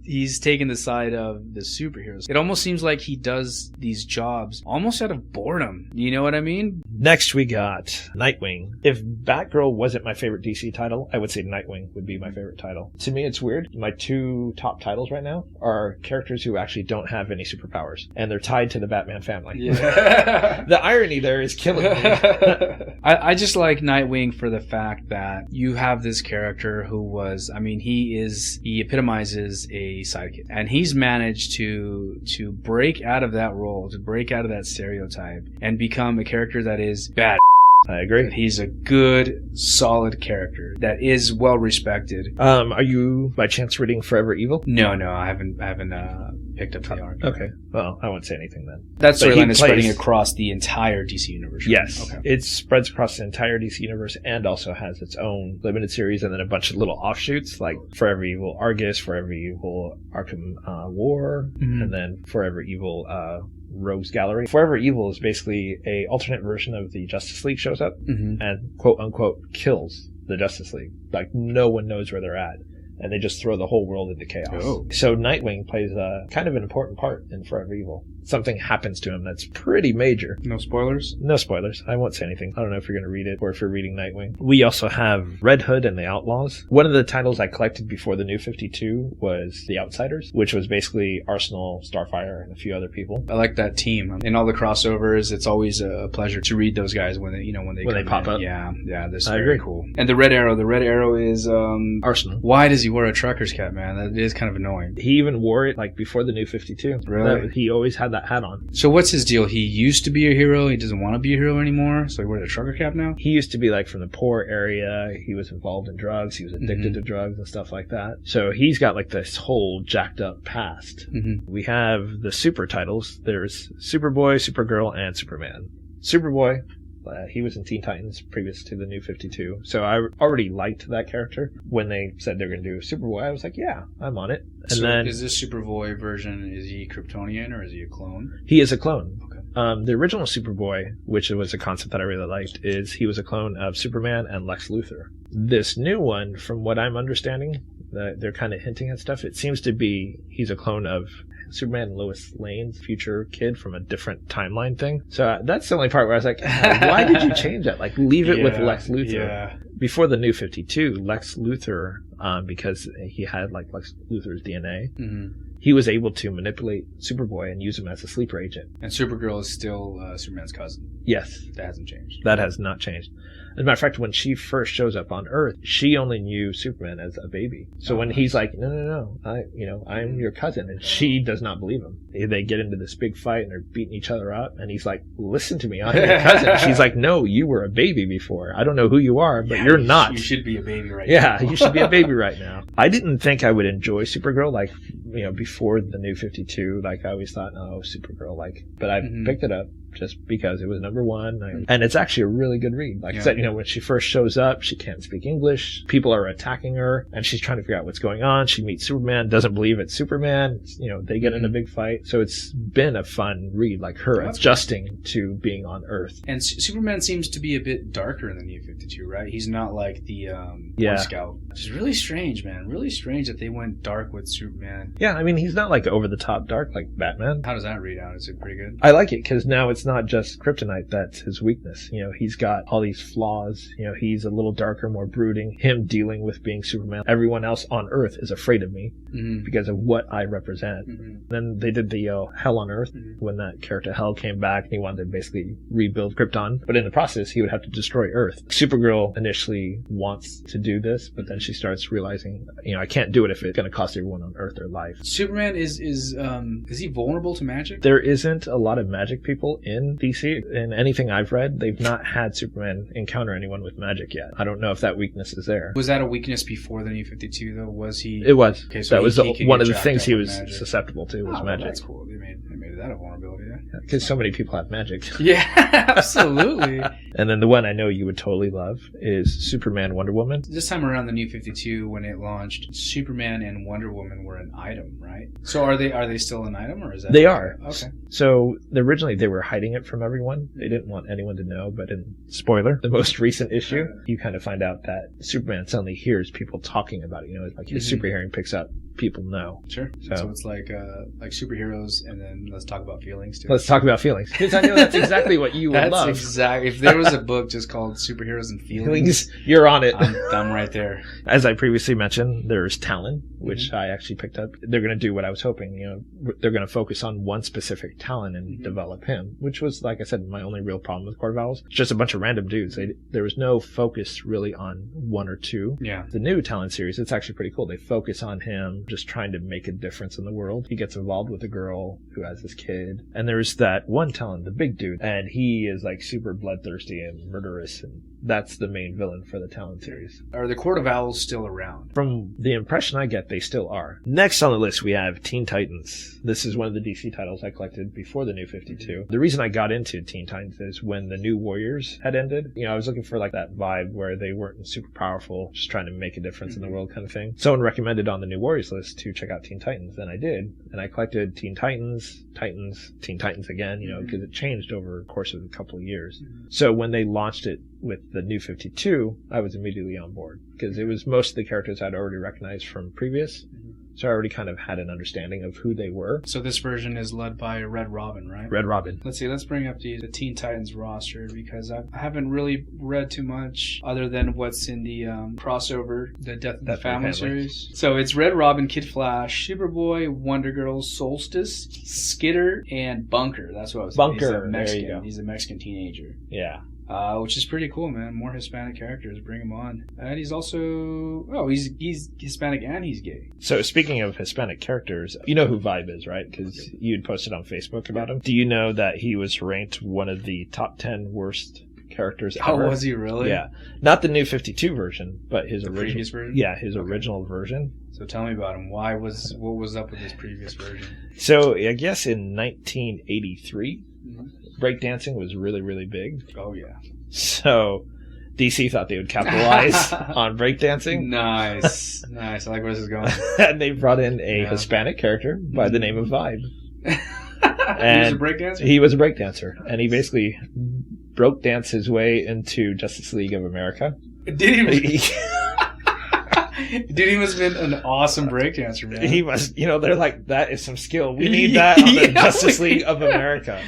He's taken the side of the superheroes. It almost seems like he does these jobs almost out of boredom. You know what I mean? Next we got Nightwing. If Batgirl wasn't my favorite DC title, I would say Nightwing would be my favorite title. To me, it's weird. My two top titles right now are characters who actually don't have any superpowers, and they're tied to the Batman family. Yeah. The irony there is killing me. I just like Nightwing for the fact that you have this character who was, he epitomizes a sidekick, and he's managed to break out of that role, to break out of that stereotype, and become a character that is bad. I agree. He's a good, solid character that is well respected. Are you by chance reading Forever Evil? No, I haven't picked up the arc. Okay, well, I won't say anything then. That storyline is spreading across the entire DC universe. Right? Yes, okay. It spreads across the entire DC universe and also has its own limited series and then a bunch of little offshoots like Forever Evil Argus, Forever Evil Arkham War, and then Forever Evil Rogues Gallery. Forever Evil is basically a alternate version of the Justice League shows up and quote unquote kills the Justice League. Like no one knows where they're at. And they just throw the whole world into chaos. Oh. So Nightwing plays kind of an important part in Forever Evil. Something happens to him that's pretty major. No spoilers? No spoilers. I won't say anything. I don't know if you're going to read it or if you're reading Nightwing. We also have Red Hood and the Outlaws. One of the titles I collected before the New 52 was The Outsiders, which was basically Arsenal, Starfire, and a few other people. I like that team. In all the crossovers, it's always a pleasure to read those guys when they pop up. Yeah, that's very cool. And the Red Arrow is Arsenal. Why does he wear a trucker's cap, man? That is kind of annoying. He even wore it before the New 52. Really? He always had that hat on. So what's his deal? He used to be a hero. He doesn't want to be a hero anymore. So he wears a trucker cap now? He used to be from the poor area. He was involved in drugs. He was addicted to drugs and stuff like that. So he's got this whole jacked up past. We have the super titles. There's Superboy, Supergirl, and Superman. Superboy, he was in Teen Titans previous to the New 52. So I already liked that character. When they said they're going to do Superboy, I was like, yeah, I'm on it. And so then, is this Superboy version, is he Kryptonian or is he a clone? He is a clone. Okay. The original Superboy, which was a concept that I really liked, is he was a clone of Superman and Lex Luthor. This new one, from what I'm understanding, they're kind of hinting at stuff. It seems to be he's a clone of Superman and Lois Lane's future kid from a different timeline thing. So that's the only part where I was like, why did you change that? Leave it with Lex Luthor. Yeah. before the New 52, Lex Luthor, because he had like Lex Luthor's DNA, he was able to manipulate Superboy and use him as a sleeper agent. And Supergirl is still Superman's cousin. Yes. That hasn't changed. That has not changed. As a matter of fact, when she first shows up on Earth, she only knew Superman as a baby. So when he's like, no, I'm your cousin, and she does not believe him. They get into this big fight and they're beating each other up, and he's like, listen to me, I'm your cousin. She's like, no, you were a baby before. I don't know who you are, but you're not. You should be a baby right now. Yeah, you should be a baby right now. I didn't think I would enjoy Supergirl, like, before the New 52. Like, I always thought, oh, Supergirl, like, but I picked it up just because it was number one. And it's actually a really good read. Like I said, when she first shows up, she can't speak English. People are attacking her, and she's trying to figure out what's going on. She meets Superman, doesn't believe it's Superman. They get in a big fight. So it's been a fun read, like her adjusting to being on Earth. And Superman seems to be a bit darker in the New 52, right? He's not like the Boy Scout. Which is really strange, man. Really strange that they went dark with Superman. Yeah, I mean, he's not like over the top dark like Batman. How does that read out? Is it pretty good? I like it because now it's not just kryptonite that's his weakness. He's got all these flaws. He's a little darker, more brooding. Him dealing with being Superman. Everyone else on Earth is afraid of me because of what I represent. Then they did the Hell on Earth when that character Hell came back, and he wanted to basically rebuild Krypton. But in the process, he would have to destroy Earth. Supergirl initially wants to do this, but then she starts realizing, I can't do it if it's going to cost everyone on Earth their life. Superman is he vulnerable to magic? There isn't a lot of magic people in DC. In anything I've read, they've not had Superman encounter anyone with magic yet. I don't know if that weakness is there. Was that a weakness before the New 52, though? Was he? It was. Okay, so that was one of the things he was magic. Susceptible to was magic. That's cool. They made that a vulnerability, yeah. Because so many people have magic. Yeah, absolutely. And then the one I know you would totally love is Superman Wonder Woman. This time around the New 52, when it launched, Superman and Wonder Woman were an item, right? So are they still an item, or is that? They are. Okay. So originally they were hiding it from everyone. They didn't want anyone to know, but in spoiler, the most recent issue, you kind of find out that Superman suddenly hears people talking about it. It's like his super hearing picks up. People know. Sure. So it's like superheroes, and then let's talk about feelings too. Let's talk about feelings. Because I know that's exactly what you would love. That's exactly. If there was a book just called Superheroes and Feelings, you're on it. I'm right there. As I previously mentioned, there's Talon, which I actually picked up. They're going to do what I was hoping. They're going to focus on one specific Talon and develop him, which was, like I said, my only real problem with Court of Owls. It's just a bunch of random dudes. There was no focus really on one or two. Yeah. The new Talon series, it's actually pretty cool. They focus on him just trying to make a difference in the world. He gets involved with a girl who has this kid. And there's that one Talon, the big dude, and he is like super bloodthirsty and murderous, and that's the main villain for the Talon series. Are the Court of Owls still around? From the impression I get, they still are. Next on the list, we have Teen Titans. This is one of the DC titles I collected before the New 52. The reason I got into Teen Titans is when the New Warriors had ended. I was looking for like that vibe where they weren't super powerful, just trying to make a difference in the world kind of thing. Someone recommended on the New Warriors list to check out Teen Titans, and I did. And I collected Teen Titans, Teen Titans again, because it changed over the course of a couple of years. So when they launched it with the New 52, I was immediately on board because it was most of the characters I'd already recognized from previous. So I already kind of had an understanding of who they were. So this version is led by Red Robin, right? Red Robin. Let's see, let's bring up the Teen Titans roster because I haven't really read too much other than what's in the crossover, the Death of the Family series. So it's Red Robin, Kid Flash, Superboy, Wonder Girl, Solstice, Skitter, and Bunker. That's what I was saying. Bunker, There you go. He's a Mexican teenager. Yeah. Which is pretty cool, man. More Hispanic characters, bring him on. And he's also, he's Hispanic and he's gay. So speaking of Hispanic characters, you know who Vibe is, right? Because you'd posted on Facebook about him. Do you know that he was ranked one of the top 10 worst characters ever? Oh, was he really? Yeah. Not the New 52 version, but his original previous version? Yeah, his original version. So tell me about him. What was up with his previous version? So I guess in 1983, breakdancing was really, really big. Oh, yeah. So DC thought they would capitalize on breakdancing. Nice. Nice. I like where this is going. And they brought in a Hispanic character by the name of Vibe. And he was a breakdancer? He was a breakdancer. And he basically broke dance his way into Justice League of America. Did he? Dude, he must have been an awesome breakdancer, man. He must, they're like, that is some skill. We need that on the Justice League of America.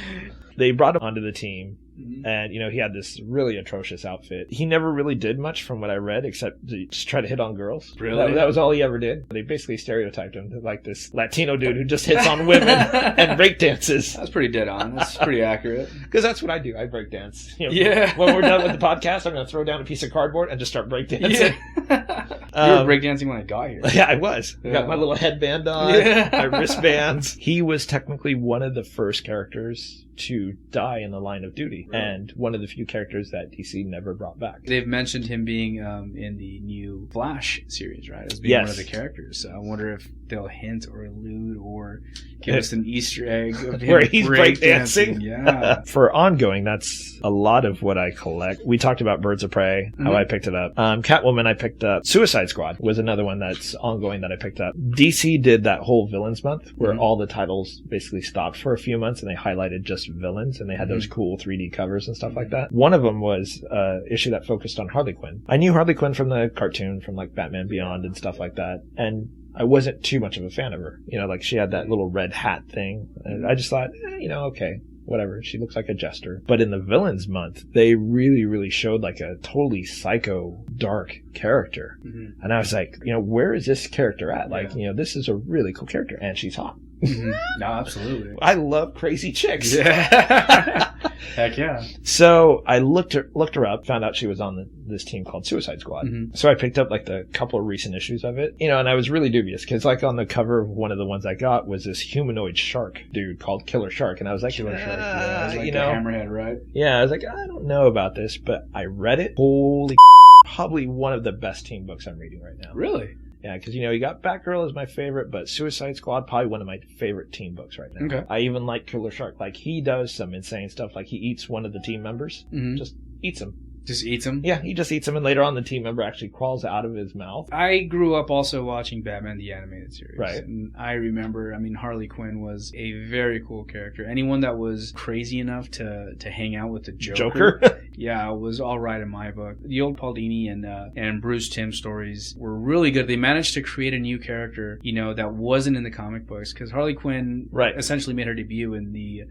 They brought him onto the team, Mhm. And, he had this really atrocious outfit. He never really did much from what I read, except to just try to hit on girls. Really? That was all he ever did. They basically stereotyped him as like this Latino dude who just hits on women and breakdances. That's pretty dead on. That's pretty accurate. Because that's what I do. I breakdance. Yeah. When we're done with the podcast, I'm going to throw down a piece of cardboard and just start breakdancing. Yeah. You were breakdancing when I got here. Yeah, I was. Yeah. Got my little headband on, Yeah. my wristbands. He was technically one of the first characters to die in the line of duty, and one of the few characters that DC never brought back. They've mentioned him being in the new Flash series, right? As being Yes. one of the characters. So I wonder if they'll hint or allude or give us an Easter egg of him Where he's breakdancing. breakdancing. Yeah. For ongoing, that's a lot of what I collect. We talked about Birds of Prey, how Mhm. I picked it up. Catwoman I picked up. Suicide Squad was another one that's ongoing that I picked up. DC did that whole Villains Month where Mhm. all the titles basically stopped for a few months and they highlighted just villains, and they had those cool 3D covers and stuff like that. One of them was an issue that focused on Harley Quinn. I knew Harley Quinn from the cartoon, from like Batman Beyond and stuff like that, and I wasn't too much of a fan of her. Like she had that little red hat thing, and I just thought, okay, whatever. She looks like a jester. But in the Villains Month, they really, really showed like a totally psycho, dark character. Mhm. And I was like, where is this character at? Like, Yeah. this is a really cool character, and she's hot. Mhm. No, absolutely. I love crazy chicks. Yeah. Heck yeah. So I looked her up, found out she was on this team called Suicide Squad. Mhm. So I picked up like the couple of recent issues of it, and I was really dubious because like on the cover of one of the ones I got was this humanoid shark dude called Killer Shark, and I was like, Killer Shark. Yeah. It's like the hammerhead, right? yeah, I was like, I don't know about this, but I read it. Holy, probably one of the best team books I'm reading right now. Really? Yeah, because you got Batgirl as my favorite, but Suicide Squad probably one of my favorite team books right now. Okay. I even like Killer Shark. Like he does some insane stuff. Like he eats one of the team members, Mhm. just eats him. Just eats him? Yeah, he just eats him, and later on the team member actually crawls out of his mouth. I grew up also watching Batman the Animated Series. Right. And I remember, Harley Quinn was a very cool character. Anyone that was crazy enough to hang out with the Joker. Yeah, it was all right in my book. The old Paul Dini and Bruce Timm stories were really good. They managed to create a new character, that wasn't in the comic books, because Harley Quinn essentially made her debut in the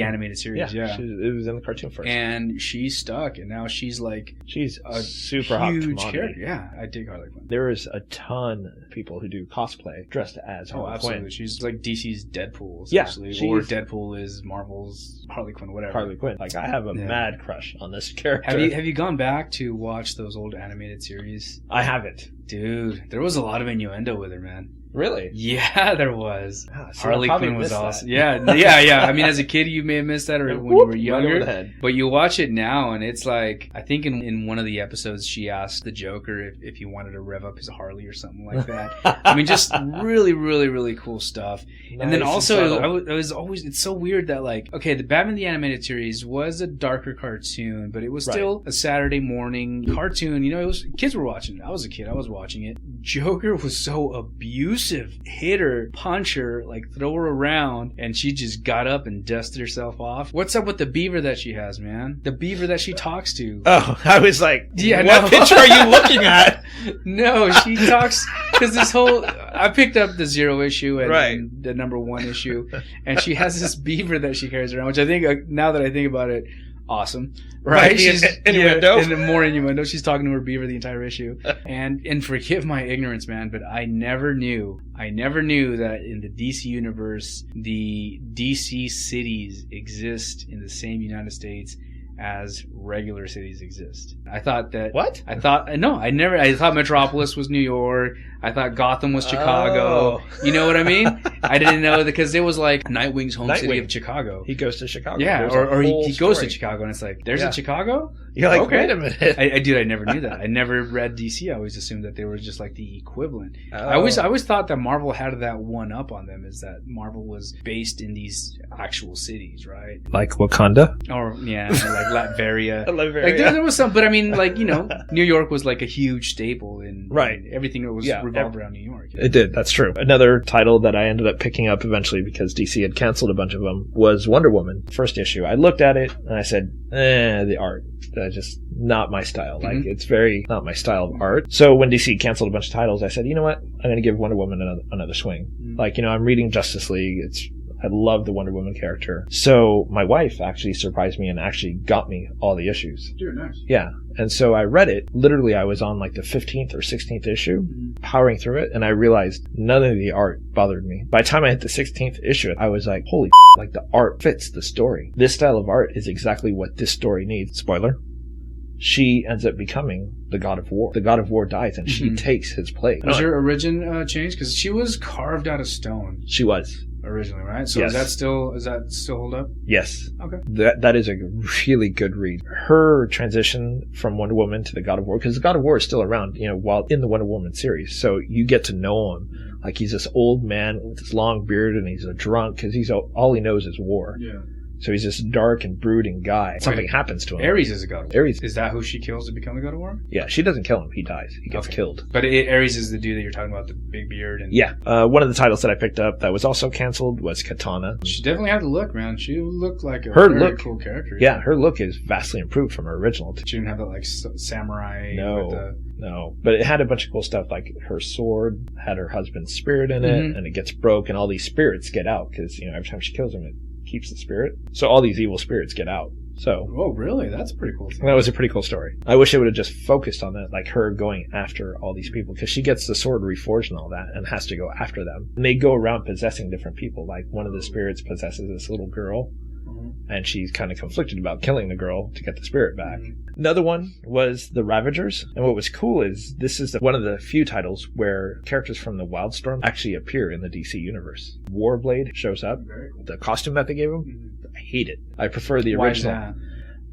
animated series. Yeah. It was in the cartoon first. And she stuck, and now she's a super hot huge commodity. character. Yeah, I dig Harley Quinn. There is a ton of people who do cosplay dressed as Harley absolutely. Quinn. She's like DC's Deadpool, Yeah, essentially. Or Deadpool is Marvel's Harley Quinn, whatever. Harley Quinn. Like, I have a mad crush on this character. Have you gone back to watch those old animated series? I haven't. Dude, there was a lot of innuendo with her, man. Really? Yeah, there was. So Harley I Quinn was missed awesome. that. Yeah. As a kid, you may have missed that, or when you were younger. Right over the head. But you watch it now, and it's like, I think in one of the episodes, she asked the Joker if he wanted to rev up his Harley or something like that. Just really, really, really cool stuff. And then also, I was always, it's so weird that the Batman the Animated Series was a darker cartoon, but it was still a Saturday morning cartoon. It was, kids were watching it. I was a kid. I was watching it. Joker was so abusive. Hit her, punch her, throw her around, and she just got up and dusted herself off. What's up with the beaver that she has, man? The beaver that she talks to. Oh, I was like, yeah, what picture are you looking at? No, she talks, because this whole, I picked up the 0 issue and the number 1 issue, and she has this beaver that she carries around, which I think, now that I think about it, awesome, right? She's innuendo. And more innuendo. She's talking to her beaver the entire issue. And forgive my ignorance, man, but I never knew that in the DC universe, the DC cities exist in the same United States as regular cities exist. I thought that... What? I thought Metropolis was New York. I thought Gotham was Chicago. Oh. You know what I mean? I didn't know, because it was like Nightwing's home city of Chicago. He goes to Chicago. Yeah, or he goes to Chicago, and it's like, there's a Chicago? You're like, okay. wait a minute. I never knew that. I never read DC. I always assumed that they were just like the equivalent. Oh. I always thought that Marvel had that one up on them, is that Marvel was based in these actual cities, right? Like Wakanda? Or, yeah, like Latveria. Latveria. Like there was some, but I mean, New York was like a huge staple in everything that was revolved around New York. It did, that's true. Another title that I ended up picking up eventually because DC had canceled a bunch of them was Wonder Woman, first issue. I looked at it and I said, the art. That's just not my style. Like, it's very not my style of art. So when DC canceled a bunch of titles, I said, you know what? I'm going to give Wonder Woman another swing. Like, I'm reading Justice League. It's I love the Wonder Woman character. So my wife actually surprised me and actually got me all the issues. Dude, nice. Yeah. And so I read it. Literally, I was on like the 15th or 16th issue, powering through it, and I realized none of the art bothered me. By the time I hit the 16th issue, I was like, holy like the art fits the story. This style of art is exactly what this story needs. Spoiler. She ends up becoming the God of War. The God of War dies, and she takes his place. Was her origin changed? Because she was carved out of stone. She was. Originally, right? So Yes. does that still hold up? Yes. Okay. That is a really good read. Her transition from Wonder Woman to the God of War, because the God of War is still around, while in the Wonder Woman series. So you get to know him. Like, he's this old man with this long beard, and he's a drunk, because all he knows is war. Yeah. So he's this dark and brooding guy. Something happens to him. Ares is a god of war. Ares. Is that who she kills to become the god of war? Yeah, she doesn't kill him. He dies. He gets killed. But Ares is the dude that you're talking about, the big beard. And Yeah. One of the titles that I picked up that was also canceled was Katana. She definitely had the look, man. She looked like a Her very look- cool character. Yeah, her look is vastly improved from her original. She didn't have that, like, samurai. No. With the... No, but it had a bunch of cool stuff, like her sword had her husband's spirit in it, and it gets broke, and all these spirits get out, because, every time she kills him, it keeps the spirit. So all these evil spirits get out. So Oh, really? That's a pretty cool thing. that was a pretty cool story. I wish it would have just focused on that, like her going after all these people, because she gets the sword reforged and all that, and has to go after them. And they go around possessing different people. Like, one of the spirits possesses this little girl, and she's kind of conflicted about killing the girl to get the spirit back. Another one was the Ravagers, and what was cool is this is one of the few titles where characters from the Wildstorm actually appear in the DC universe. Warblade shows up. The costume that they gave him, I hate it. I prefer the Why is original. that?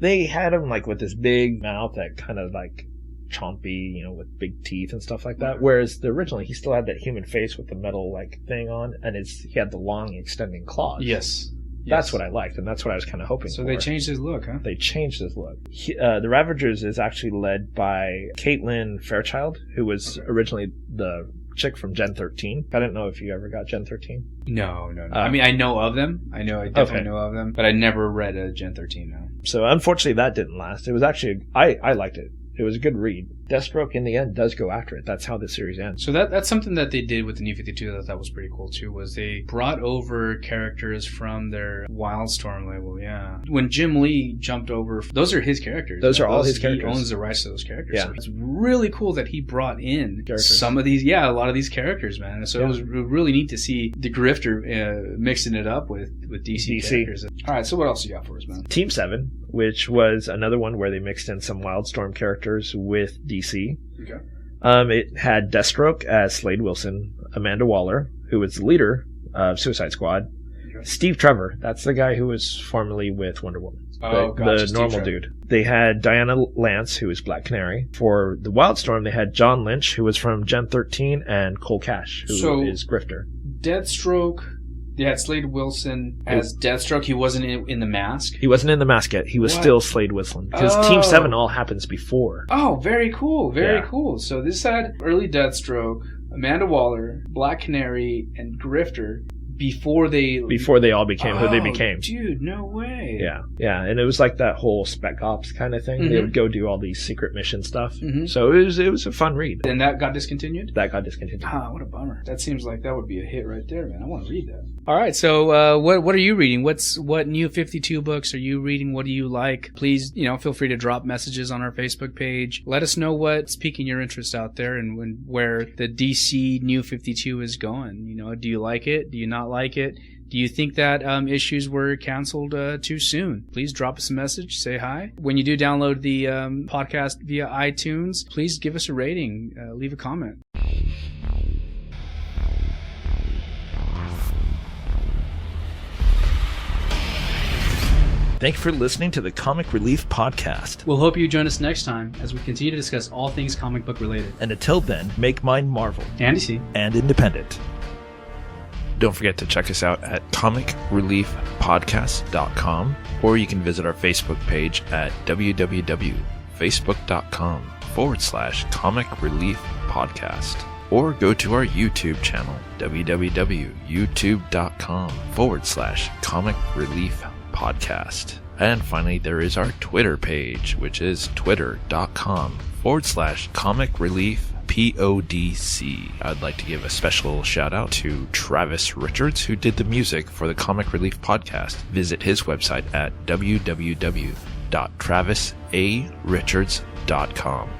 They had him like with this big mouth that kind of like chompy, with big teeth and stuff like that. Whereas the originally, he still had that human face with the metal like thing on, and he had the long extending claws. Yes. That's what I liked, and that's what I was kind of hoping for. So they changed his look, huh? They changed his look. The Ravagers is actually led by Caitlin Fairchild, who was originally the chick from Gen 13. I didn't know if you ever got Gen 13. No. I mean, I know of them. I definitely know of them, but I never read a Gen 13 now. So unfortunately, that didn't last. It was actually, I liked it. It was a good read. Deathstroke, in the end, does go after it. That's how the series ends. So that's something that they did with the New 52 that I thought was pretty cool, too, was they brought over characters from their Wildstorm label, yeah. When Jim Lee jumped over, those are his characters. Those are all his characters. He owns the rights to those characters. Yeah. So it's really cool that he brought in Characters. some of these, a lot of these characters, man. So it was really neat to see the Grifter mixing it up with DC characters. All right, so what else you got for us, man? Team 7, which was another one where they mixed in some Wildstorm characters with DC. Okay. It had Deathstroke as Slade Wilson, Amanda Waller, who was the leader of Suicide Squad, Steve Trevor, that's the guy who was formerly with Wonder Woman. The normal dude. They had Diana Lance, who was Black Canary. For the Wildstorm, they had John Lynch, who was from Gen 13, and Cole Cash, who is Grifter. Deathstroke. They had Slade Wilson as Deathstroke. He wasn't in the mask. He wasn't in the mask yet. He was still Slade Wilson. Because Team 7 all happens before. Oh, very cool. Very cool. So this had early Deathstroke, Amanda Waller, Black Canary, and Grifter before they all became who they became. Dude, no way. Yeah, and it was like that whole Spec Ops kind of thing. Mm-hmm. They would go do all these secret mission stuff. Mm-hmm. So it was a fun read. And that got discontinued? That got discontinued. Ah, what a bummer. That seems like that would be a hit right there, man. I want to read that. All right, so what are you reading? What new 52 books are you reading? What do you like? Please, feel free to drop messages on our Facebook page. Let us know what's piquing your interest out there and where the DC New 52 is going. Do you like it? Do you not like it? Do you think that issues were canceled too soon? Please drop us a message. Say hi. When you do download the podcast via iTunes, please give us a rating. Leave a comment. Thank you for listening to the Comic Relief Podcast. We'll hope you join us next time as we continue to discuss all things comic book related. And until then, make mine Marvel And DC. and independent. Don't forget to check us out at comicreliefpodcast.com, or you can visit our Facebook page at www.facebook.com/Comic Relief Podcast, or go to our YouTube channel, www.youtube.com/Comic Relief Podcast. And finally, there is our Twitter page, which is twitter.com/Comic Relief PODC. I'd like to give a special shout out to Travis Richards, who did the music for the Comic Relief podcast. Visit his website at www.travisarichards.com.